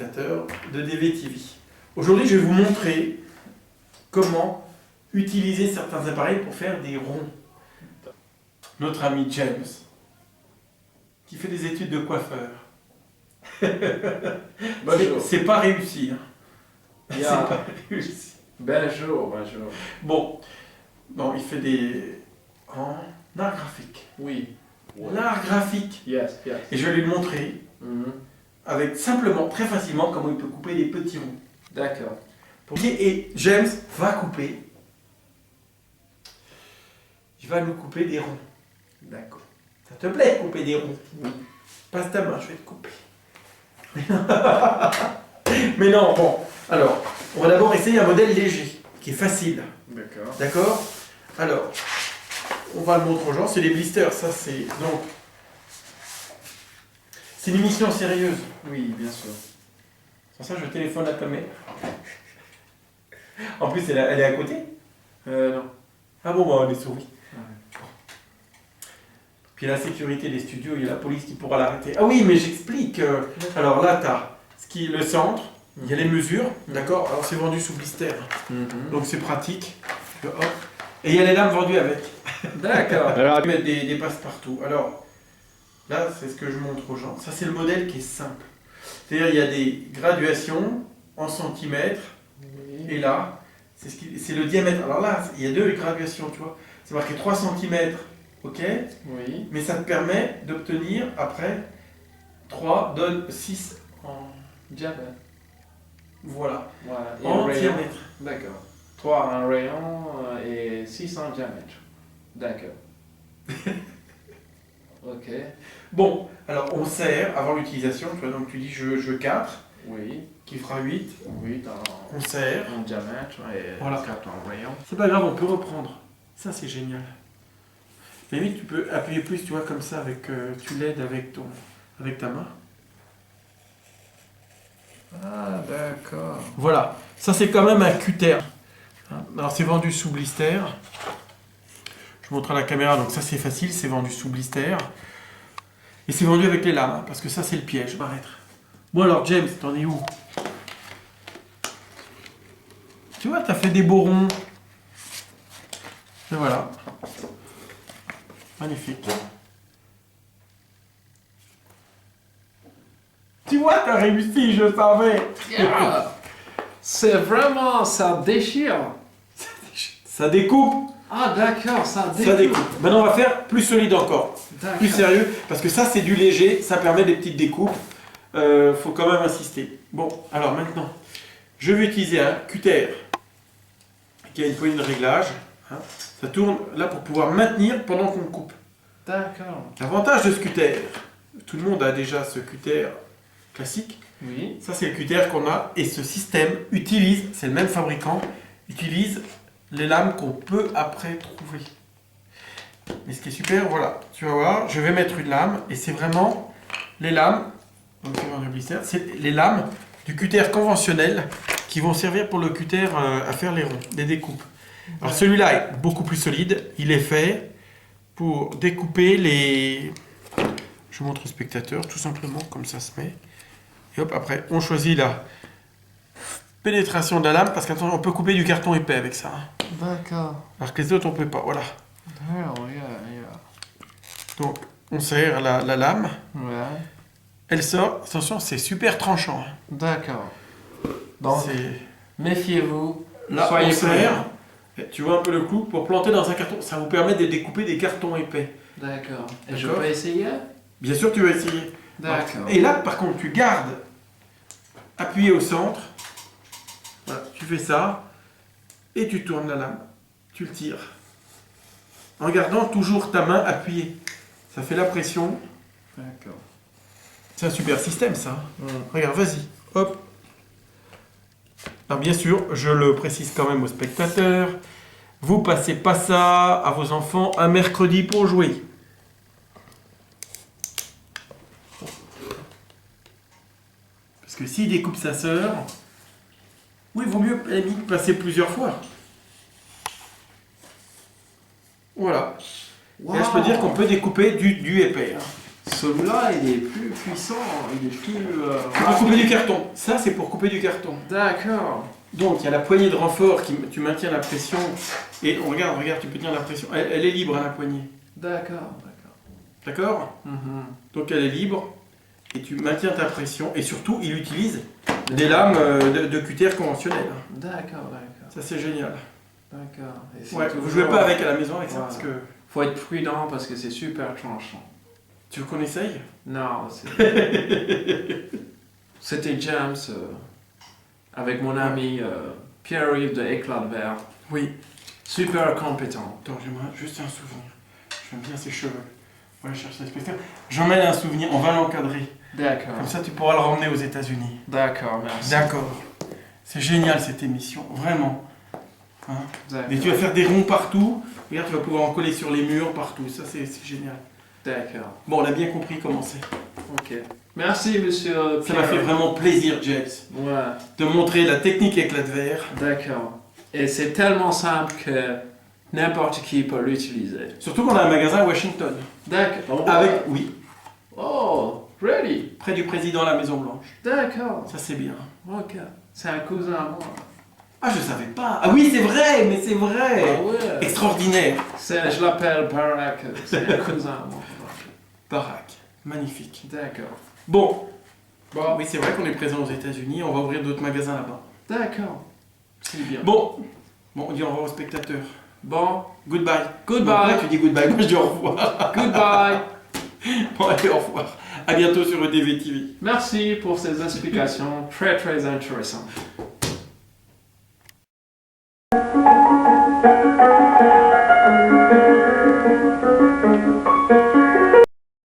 téléspectateurs de DVTV. Aujourd'hui, je vais vous montrer comment utiliser certains appareils pour faire des ronds. Notre ami James, qui fait des études de coiffeur. Bonjour. C'est pas réussi. Hein. Yeah. C'est pas réussi. Bonjour, bonjour. Bon, il fait des... en art graphique. Oui. L'art graphique. Yes, yes. Et je vais lui montrer Mhm. avec simplement, très facilement, comment il peut couper des petits ronds. D'accord. Et James va couper. Il va nous couper des ronds. D'accord. Ça te plaît de couper des ronds? Oui. Passe ta main, je vais te couper. Mais non, bon. Alors, on va d'abord essayer un modèle léger, qui est facile. D'accord. D'accord? Alors, on va le montrer aux gens. C'est des blisters, ça c'est... Donc, c'est une émission sérieuse. Oui, bien sûr. Sans ça, je téléphone à ta mère. En plus, elle est à côté. Non. Ah bon, bah, on est souris. Ouais. Puis la sécurité des studios, il y a la police qui pourra l'arrêter. Ah oui, mais j'explique. Alors là, tu as le centre, il y a les mesures, d'accord? Alors c'est vendu sous blister, donc c'est pratique. Hop. Et il y a les lames vendues avec. D'accord. Alors, mettre des passe-partout. Alors, là, c'est ce que je montre aux gens. Ça, c'est le modèle qui est simple. C'est-à-dire, il y a des graduations en centimètres, et là, c'est le diamètre. Alors là, il y a deux graduations, tu vois. C'est marqué 3 cm, ok? Oui. Mais ça te permet d'obtenir, après, 3 donne 6 en... Diamètre. Voilà. Voilà. Et En un rayon. diamètre. D'accord. 3 en rayon et 6 en diamètre. D'accord. Ok. Bon, alors on serre avant l'utilisation, tu vois, donc tu dis je veux 4, Oui. qui fera 8, 8 on serre. en diamètre et Voilà. 4 en rayon. C'est pas grave, on peut reprendre. Ça, c'est génial. Limite, tu peux appuyer plus, tu vois, comme ça, avec, tu l'aides avec ta main. Ah, d'accord. Voilà, ça c'est quand même un cutter. Alors c'est vendu sous blister. Je montre à la caméra, donc ça c'est facile, c'est vendu sous blister. Et c'est vendu avec les lames, hein, parce que ça c'est le piège. Bon alors James, t'en es où? Tu vois, t'as fait des beaux ronds. Et voilà. Magnifique. Tu vois, t'as réussi, je savais. Yeah. C'est vraiment, ça déchire. Ça découpe. Ah d'accord, ça découpe. Ça découpe. Maintenant, on va faire plus solide encore. D'accord. Plus sérieux, parce que ça, c'est du léger, ça permet des petites découpes. Faut quand même insister. Bon, alors maintenant, je vais utiliser un cutter qui a une poignée de réglage. Hein. Ça tourne là pour pouvoir maintenir pendant qu'on coupe. D'accord. L'avantage de ce cutter, tout le monde a déjà ce cutter classique. Oui. Ça, c'est le cutter qu'on a. Et ce système utilise, c'est le même fabricant, utilise les lames qu'on peut après trouver. Mais ce qui est super, voilà, tu vas voir, je vais mettre une lame et c'est vraiment les lames, donc c'est les lames du cutter conventionnel qui vont servir pour le cutter à faire les ronds, des découpes. Alors celui-là est beaucoup plus solide, il est fait pour découper les... Je montre au spectateur, tout simplement, comme ça se met. Et hop, après, on choisit la pénétration de la lame, parce qu'on peut couper du carton épais avec ça. Hein. D'accord. Alors que les autres, on peut pas, voilà. Oh, yeah, yeah. Donc, on serre la lame. Ouais. Elle sort. Attention, c'est super tranchant. Hein. D'accord. Donc, C'est... méfiez-vous. Là, Soyez on serre. prudents. Et tu vois un peu le clou pour planter dans un carton. Ça vous permet de découper des cartons épais. D'accord. Et je D'accord. peux essayer? Bien sûr, tu vas essayer. D'accord. Et là, par contre, tu gardes appuyé au centre. Voilà, tu fais ça. Et tu tournes la lame. Tu le tires. En gardant toujours ta main appuyée. Ça fait la pression. D'accord. C'est un super système, ça. Regarde, vas-y. Hop. Alors, bien sûr, je le précise quand même aux spectateurs. Vous passez pas ça à vos enfants un mercredi pour jouer. Parce que s'il découpe sa sœur, oui, il vaut mieux à la limite passer plusieurs fois. Voilà. Wow. Et là, je peux dire qu'on peut découper du épais. Hein. Celui-là, il est plus puissant, il est plus... C'est pour couper du carton. Ça, c'est pour couper du carton. D'accord. Donc, il y a la poignée de renfort qui tu maintiens la pression. Et regarde, tu peux tenir la pression. Elle est libre, hein, la poignée. D'accord. D'accord? Mhm. Donc, elle est libre. Et tu maintiens ta pression. Et surtout, il utilise des lames de cutter conventionnelles. D'accord. Ça, c'est génial. D'accord. Et c'est Ouais, toujours- vous jouez pas avec à la maison avec ça Voilà. parce que... Faut être prudent parce que c'est super tranchant. Tu veux qu'on essaye? Non, c'était James avec mon ami Pierre-Yves de Éclat de Verre. Oui. Super compétent. Attends, j'aimerais juste un souvenir. J'aime bien ses cheveux. On va aller chercher l'inspecteur. J'emmène un souvenir, on va l'encadrer. D'accord. Comme ça, tu pourras le ramener aux États-Unis. D'accord, merci. D'accord. C'est génial cette émission, vraiment. Hein? D'accord. Et tu vas faire des ronds partout. Regarde, tu vas pouvoir en coller sur les murs partout. Ça, c'est génial. D'accord. Bon, on a bien compris comment c'est. Ok. Merci, monsieur. Ça m'a fait vraiment plaisir, James, Ouais. de montrer la technique éclat de verre. D'accord. Et c'est tellement simple que n'importe qui peut l'utiliser. Surtout qu'on a un magasin à Washington. D'accord. Avec, oui, Oh, really? près du président de la Maison Blanche. D'accord. Ça, c'est bien. Ok. C'est un cousin à moi. Ah, je savais pas. Ah oui, c'est vrai, mais c'est vrai. Ah ouais. Extraordinaire. Je l'appelle Barack. C'est un cousin à moi. Barack. Magnifique. D'accord. Bon, Bon. oui, c'est vrai qu'on est présent aux États-Unis. On va ouvrir d'autres magasins là-bas. D'accord. C'est bien. Bon, on dit au revoir aux spectateurs. Bon. Goodbye. Goodbye. Non, toi, tu dis goodbye. Moi, je dis au revoir. Goodbye. Bon, allez, au revoir. À bientôt sur EDV TV. Merci pour ces explications très intéressantes.